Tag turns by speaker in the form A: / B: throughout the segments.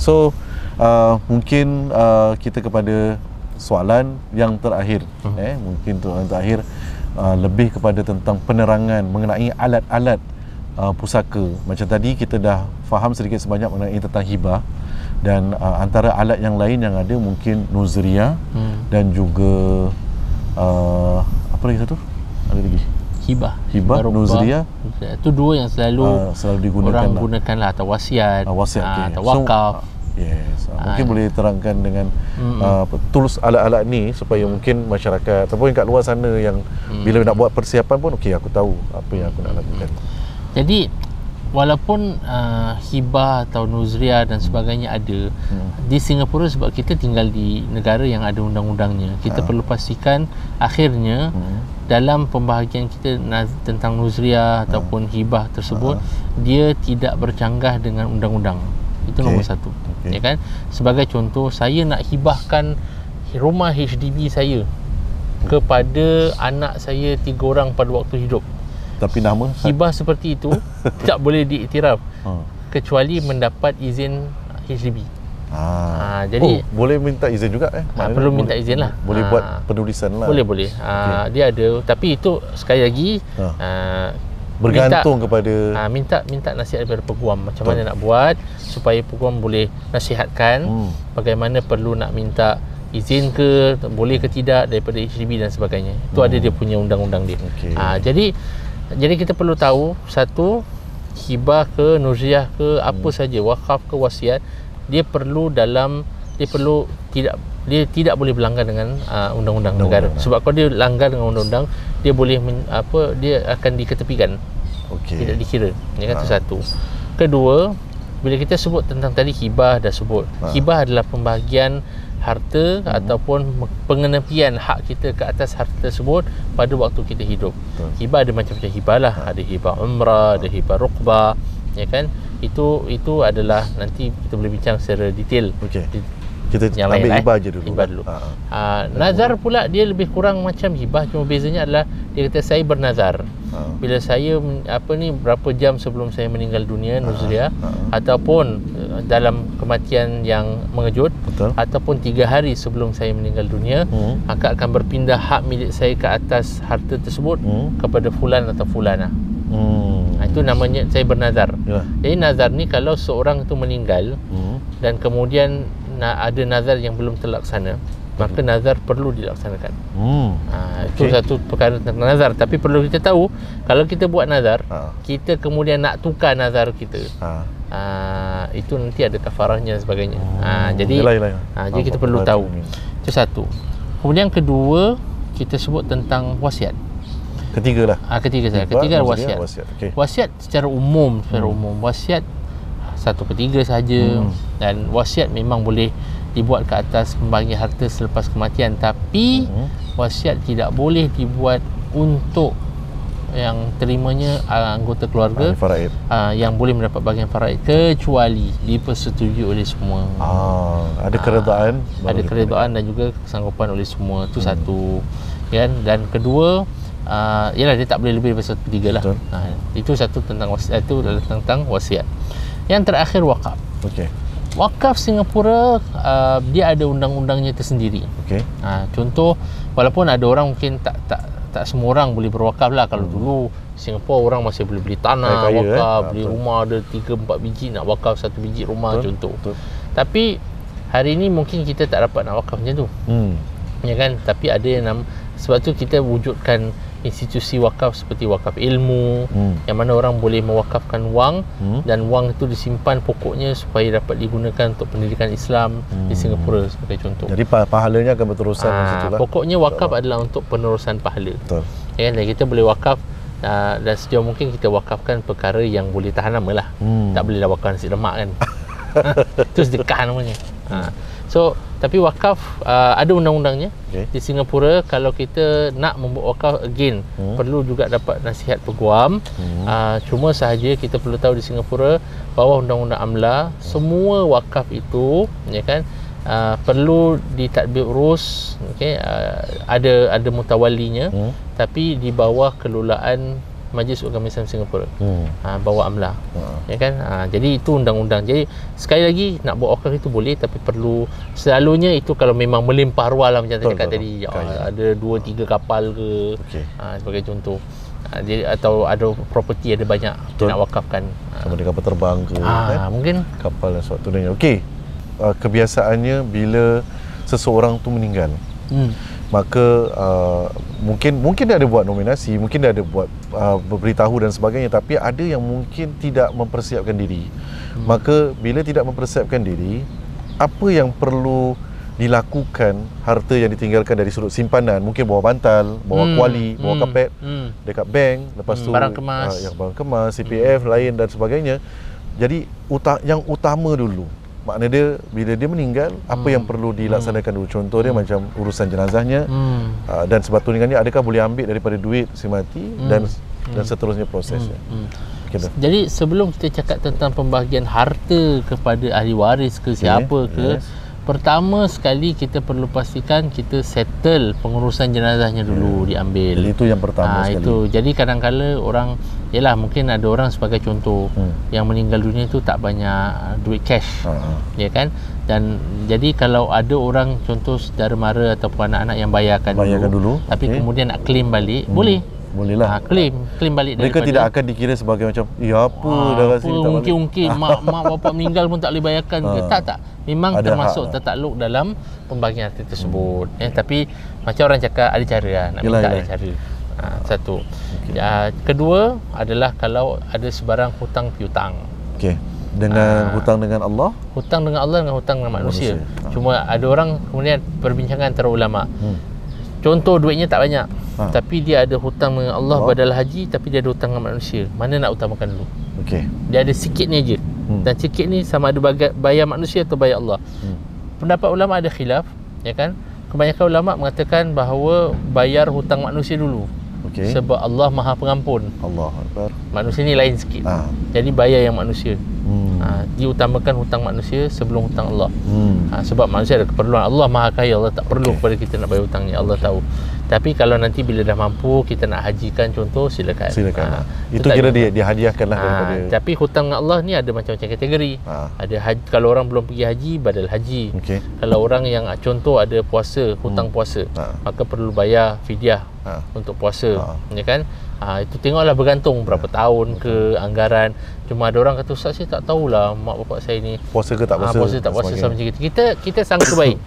A: So mungkin kita kepada soalan yang terakhir, mungkin soalan terakhir lebih kepada tentang penerangan mengenai alat-alat pusaka. Macam tadi kita dah faham sedikit sebanyak mengenai tentang hibah, dan antara alat yang lain yang ada mungkin nuzriyah dan juga apa lagi satu? Ada lagi? Hibah, nuzriyah.
B: Itu dua yang selalu
A: digunakan
B: orang gunakanlah, atau wasiat,
A: okay.
B: atau wakaf.
A: Yes, mungkin boleh terangkan dengan tools alat-alat ni supaya mungkin masyarakat ataupun kat luar sana yang bila nak buat persiapan pun okey, aku tahu apa yang aku nak lakukan.
B: Jadi walaupun hibah atau nuzriyah dan sebagainya ada di Singapura, sebab kita tinggal di negara yang ada undang-undangnya, kita perlu pastikan akhirnya dalam pembahagian kita tentang nuzriyah ataupun hibah tersebut dia tidak bercanggah dengan undang-undang. Itu nombor satu, ya kan? Sebagai contoh, saya nak hibahkan rumah HDB saya kepada anak saya 3 orang pada waktu hidup, tapi nama hibah seperti itu tak boleh diiktiraf kecuali mendapat izin HDB. Jadi
A: boleh minta izin juga
B: perlu minta izin lah.
A: Boleh buat penulisan lah.
B: Boleh. Dia ada, tapi itu sekali lagi
A: bergantung kepada
B: minta nasihat daripada peguam macam mana nak buat supaya peguam boleh nasihatkan bagaimana perlu nak minta izin ke, boleh ke tidak daripada HDB dan sebagainya. Itu ada dia punya undang-undang dia. Jadi kita perlu tahu, satu, hibah ke, nuzriyah ke, apa saja, wakaf ke, wasiat, dia tidak boleh berlanggar dengan undang-undang negara. Sebab kalau dia langgar dengan undang-undang, dia boleh dia akan diketepikan. Tidak dikira. Ya kan, itu satu. Kedua, bila kita sebut tentang tadi hibah, dah sebut hibah adalah pembahagian harta ataupun pengenepian hak kita ke atas harta tersebut pada waktu kita hidup. Hibah ada macam-macam hibah lah. Ada hibah umrah, ada hibah rukbah, ya kan? Itu adalah nanti kita boleh bincang secara detail.
A: Kita
B: yang
A: ambil
B: lain,
A: hibah je dulu.
B: Nazar pula dia lebih kurang macam hibah, cuma bezanya adalah dia kata saya bernazar. Bila saya berapa jam sebelum saya meninggal dunia, nuzriyah, ataupun dalam kematian yang mengejut, ataupun 3 hari sebelum saya meninggal dunia, maka akan berpindah hak milik saya ke atas harta tersebut kepada fulan atau fulana. Itu namanya saya bernazar. Jadi nazar ni kalau seorang itu meninggal dan kemudian ada nazar yang belum terlaksana, maka nazar perlu dilaksanakan. Itu satu perkara tentang nazar. Tapi perlu kita tahu, kalau kita buat nazar, kita kemudian nak tukar nazar kita, itu nanti ada kafarahnya dan sebagainya. Jadi jadi kita perlu tahu. Itu satu. Kemudian kedua, kita sebut tentang wasiat.
A: Ketiga
B: wasiat. Wasiat secara umum, wasiat 1/3 saja. Dan wasiat memang boleh dibuat ke atas pembahagian harta selepas kematian, tapi wasiat tidak boleh dibuat untuk yang terimanya anggota keluarga yang boleh mendapat bahagian faraid, kecuali dipersetujui oleh semua.
A: Ada keredaan,
B: dan juga kesanggupan oleh semua. Itu satu, kan? Dan kedua, ialah dia tak boleh lebih daripada 1/3 lah. Itu satu tentang wasiat. Itu adalah tentang wasiat. Yang terakhir, wakaf. Wakaf Singapura dia ada undang-undangnya tersendiri. Contoh, walaupun ada orang mungkin tak semua orang boleh berwakaf lah. Kalau dulu Singapura orang masih boleh beli tanah, wakaf, beli rumah ada 3-4 biji, nak wakaf 1 biji rumah, contoh. Tapi hari ni mungkin kita tak dapat nak wakaf macam tu. Ya kan? Tapi ada yang sebab tu kita wujudkan institusi wakaf seperti wakaf ilmu, yang mana orang boleh mewakafkan wang, dan wang itu disimpan pokoknya supaya dapat digunakan untuk pendidikan Islam di Singapura sebagai contoh.
A: Jadi pahalanya akan berterusan di situ lah.
B: Pokoknya wakaf adalah untuk penerusan pahala. Ya, dan kita boleh wakaf dan sejauh mungkin kita wakafkan perkara yang boleh tahan lama lah. Tak boleh wakafkan nasi lemak kan. Itu sedekah namanya. So, tapi wakaf ada undang-undangnya. Di Singapura, kalau kita nak membuat wakaf, again perlu juga dapat nasihat peguam. Cuma sahaja kita perlu tahu di Singapura, bawah undang-undang AMLA, semua wakaf itu, ya kan, perlu ditadbir urus, ada mutawalinya, tapi di bawah kelolaan Majlis Ulama Islam Singapura. Bawa amla. Ya kan? Jadi itu undang-undang. Jadi sekali lagi nak buat wakaf itu boleh, tapi perlu selalunya itu kalau memang melimpah ruah lah, macam saya cakap tadi, ada 2-3 kapal ke, sebagai contoh. Jadi, atau ada property, ada banyak nak wakafkan.
A: Sama ada kapal terbang ke, kan?
B: Mungkin
A: kapal dan sebagainya. Okey. Kebiasaannya bila seseorang tu meninggal, maka mungkin dia ada buat nominasi, mungkin dia ada buat beritahu dan sebagainya, tapi ada yang mungkin tidak mempersiapkan diri. Maka bila tidak mempersiapkan diri, apa yang perlu dilakukan harta yang ditinggalkan dari sudut simpanan, mungkin bawa bantal, bawa kuali, bawa kapet dekat bank, lepas tu
B: barang kemas,
A: barang kemas, CPF lain dan sebagainya. Jadi yang utama dulu, makna dia bila dia meninggal, apa yang perlu dilaksanakan dulu. Contoh dia macam urusan jenazahnya, dan sebetulnya adakah boleh ambil daripada duit si mati, dan seterusnya prosesnya.
B: Jadi sebelum kita cakap tentang pembahagian harta kepada ahli waris ke siapa ke, pertama sekali kita perlu pastikan kita settle pengurusan jenazahnya dulu, diambil.
A: Jadi itu yang pertama sekali.
B: Itu. Jadi kadang-kala orang, yalah, mungkin ada orang sebagai contoh yang meninggal dunia itu tak banyak duit cash. Ya kan? Dan jadi kalau ada orang contoh saudara mara ataupun anak-anak yang bayarkan dulu, tapi kemudian nak claim balik, boleh. Bolehlah. Claim balik
A: mereka daripada, tidak akan dikira sebagai macam dah rasa tak
B: mungkin mak bapak meninggal pun tak boleh bayarkan ke. Tak. Memang ada termasuk tertakluk dalam pembagian harta tersebut. Tapi macam orang cakap, ada cara lah, nak minta ada cara. Satu. Kedua adalah kalau ada sebarang hutang piutang.
A: Dengan hutang dengan Allah?
B: Hutang dengan Allah, dengan hutang dengan manusia. Cuma ada orang kemudian perbincangan antara ulama. Contoh duitnya tak banyak, tapi dia ada hutang dengan Allah badal haji, tapi dia ada hutang dengan manusia. Mana nak utamakan dulu? Dia ada sikit ni aja. Dan sikit ni sama ada bayar manusia atau bayar Allah. Pendapat ulama ada khilaf, ya kan? Kebanyakan ulama mengatakan bahawa bayar hutang manusia dulu. Sebab Allah Maha Pengampun.
A: Allahuakbar.
B: Manusia ni lain sikit. Jadi bayar yang manusia. Diutamakan hutang manusia sebelum hutang Allah. Sebab manusia ada keperluan. Allah Maha Kaya, Allah tak perlu kepada kita nak bayar hutangnya, Allah tahu. Tapi kalau nanti bila dah mampu kita nak hajikan contoh, silakan.
A: Itu kira dihadiahkanlah daripada.
B: Tapi hutang dengan Allah ni ada macam-macam kategori. Ada haji, kalau orang belum pergi haji, badal haji. Kalau orang yang contoh ada puasa, hutang puasa, maka perlu bayar fidyah untuk puasa, ya kan? Itu tengoklah, bergantung berapa tahun ke anggaran. Cuma ada orang kata, Ustaz, saya tak tahulah mak bapak saya ni
A: puasa ke tak puasa.
B: Puasa tak puasa sama macam kita sangka baik.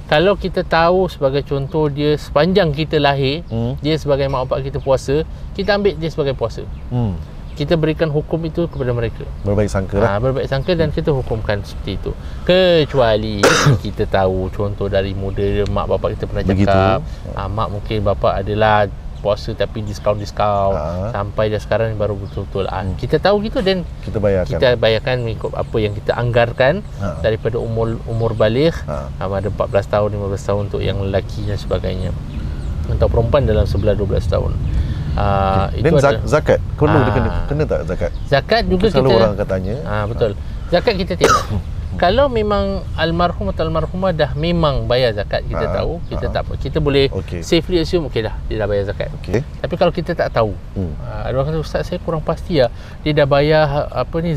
B: Kalau kita tahu sebagai contoh dia sepanjang kita lahir, dia sebagai mak bapak kita puasa, kita ambil dia sebagai puasa. Kita berikan hukum itu kepada mereka.
A: Berbaik sangka lah.
B: Berbaik sangka, dan kita hukumkan seperti itu. Kecuali kita tahu contoh dari muda mak bapak kita pernah cakap, mak mungkin bapak adalah puasa tapi diskaun sampai dah sekarang baru betul-betul. Kita tahu gitu, dan kita bayarkan mengikut apa yang kita anggarkan daripada umur baligh. Ada 14 tahun, 15 tahun untuk yang lelaki dan sebagainya, untuk perempuan dalam 11-12 tahun.
A: Itu zakat perlu kena tak zakat?
B: Zakat juga
A: selalu
B: kita
A: orang akan tanya.
B: Betul. Zakat kita tengok. Kalau memang almarhum atau almarhumah dah memang bayar zakat, kita tahu, kita tak, kita boleh safely assume dah dia dah bayar zakat. Tapi kalau kita tak tahu, ada orang kata, Ustaz, saya kurang pasti lah, dia dah bayar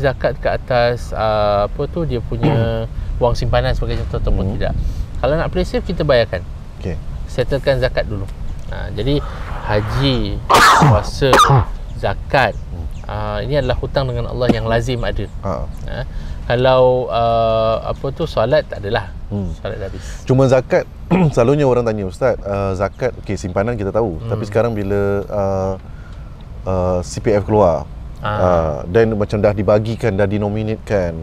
B: zakat ke atas dia punya wang simpanan sebagai contoh ataupun tidak. Kalau nak play safe, kita bayarkan. Settlekan zakat dulu. Jadi haji, puasa, zakat, ini adalah hutang dengan Allah yang lazim ada. Kalau solat tak adalah. Solat dah habis.
A: Cuma zakat selalunya orang tanya, Ustaz, zakat simpanan kita tahu, tapi sekarang bila CPF keluar, dan macam dah dibagikan, dah dinominatkan,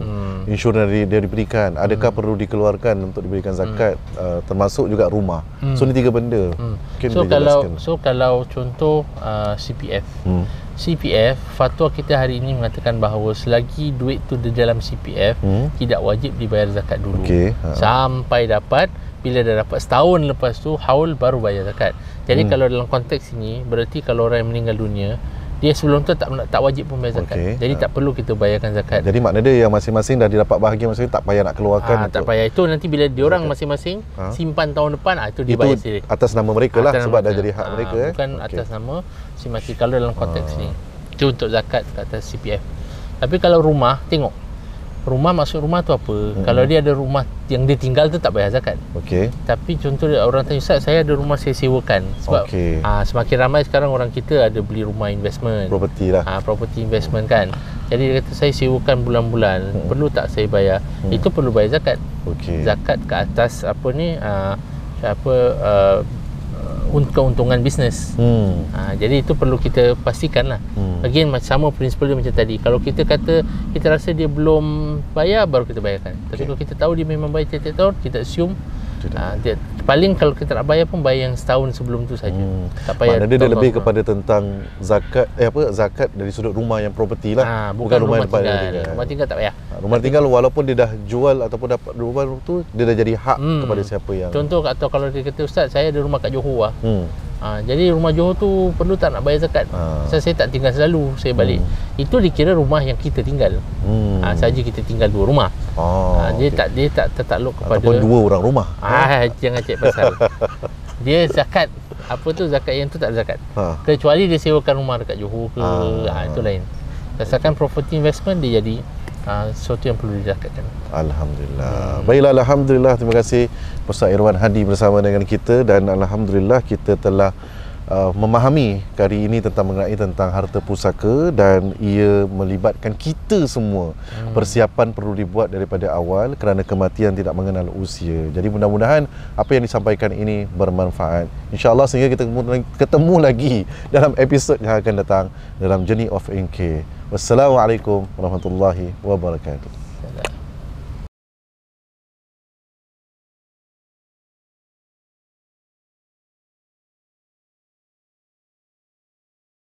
A: insurans dia diberikan, adakah perlu dikeluarkan untuk diberikan zakat, termasuk juga rumah. So ni tiga benda.
B: Kalau contoh CPF, fatwa kita hari ini mengatakan bahawa selagi duit tu di dalam CPF, tidak wajib dibayar zakat dulu. Sampai dapat, bila dah dapat setahun lepas tu haul, baru bayar zakat. Jadi kalau dalam konteks ini, berarti kalau orang yang meninggal dunia, dia sebelum tu tak wajib pun bayar zakat. Jadi tak perlu kita bayarkan zakat.
A: Jadi makna dia yang masing-masing dah didapat bahagian masing-masing, tak payah nak keluarkan.
B: Tak payah. Itu nanti bila diorang masing-masing simpan tahun depan, itu dia bayar sendiri.
A: Atas nama mereka lah, sebab dah jadi hak mereka.
B: Bukan atas nama si mati, kalau dalam konteks ni. Itu untuk zakat kat atas CPF. Tapi kalau rumah, tengok rumah, maksud rumah tu apa. Kalau dia ada rumah yang dia tinggal tu tak bayar zakat.
A: Okey.
B: Tapi contoh orang tanya, Ustaz, saya ada rumah saya sewakan. Sebab semakin ramai sekarang orang kita ada beli rumah investment,
A: property lah.
B: Property investment kan. Jadi dia kata saya sewakan bulan-bulan, perlu tak saya bayar? Itu perlu bayar zakat. Zakat ke atas apa ni, keuntungan bisnes. Jadi itu perlu kita pastikan lah. Again, sama prinsipal dia macam tadi. Kalau kita kata kita rasa dia belum bayar, baru kita bayarkan. Tapi kalau kita tahu dia memang bayar tiap-tiap tahun, kita assume dia, paling kalau kita nak bayar pun bayar yang setahun sebelum tu saja. Tak payah.
A: Maknanya dia lebih kepada tentang zakat zakat dari sudut rumah yang property lah.
B: Bukan rumah tinggal. Rumah tinggal tak payah.
A: Rumah tinggal walaupun dia dah jual ataupun dapat rumah tu, dia dah jadi hak kepada siapa yang.
B: Contoh, atau kalau dia kata, Ustaz, saya ada rumah kat Johor lah. Jadi rumah Johor tu perlu tak nak bayar zakat? Saya tak tinggal selalu, saya balik. Itu dikira rumah yang kita tinggal. Saja kita tinggal 2 rumah. Dia tak tertakluk kepada
A: ataupun 2 orang rumah.
B: Jangan cek pasal. Dia zakat, apa tu zakat yang tu tak ada zakat. Kecuali dia sewakan rumah dekat Johor ke, itu lain. Berdasarkan property investment, dia jadi sesuatu yang perlu dizakatkan.
A: Alhamdulillah. Baiklah, alhamdulillah, terima kasih Ustaz Irwan Hadi bersama dengan kita, dan alhamdulillah kita telah memahami kali ini mengenai tentang harta pusaka, dan ia melibatkan kita semua. Persiapan perlu dibuat daripada awal kerana kematian tidak mengenal usia. Jadi mudah-mudahan apa yang disampaikan ini bermanfaat. InsyaAllah sehingga kita ketemu lagi dalam episod yang akan datang dalam Journey of NK. Wassalamualaikum warahmatullahi wabarakatuh.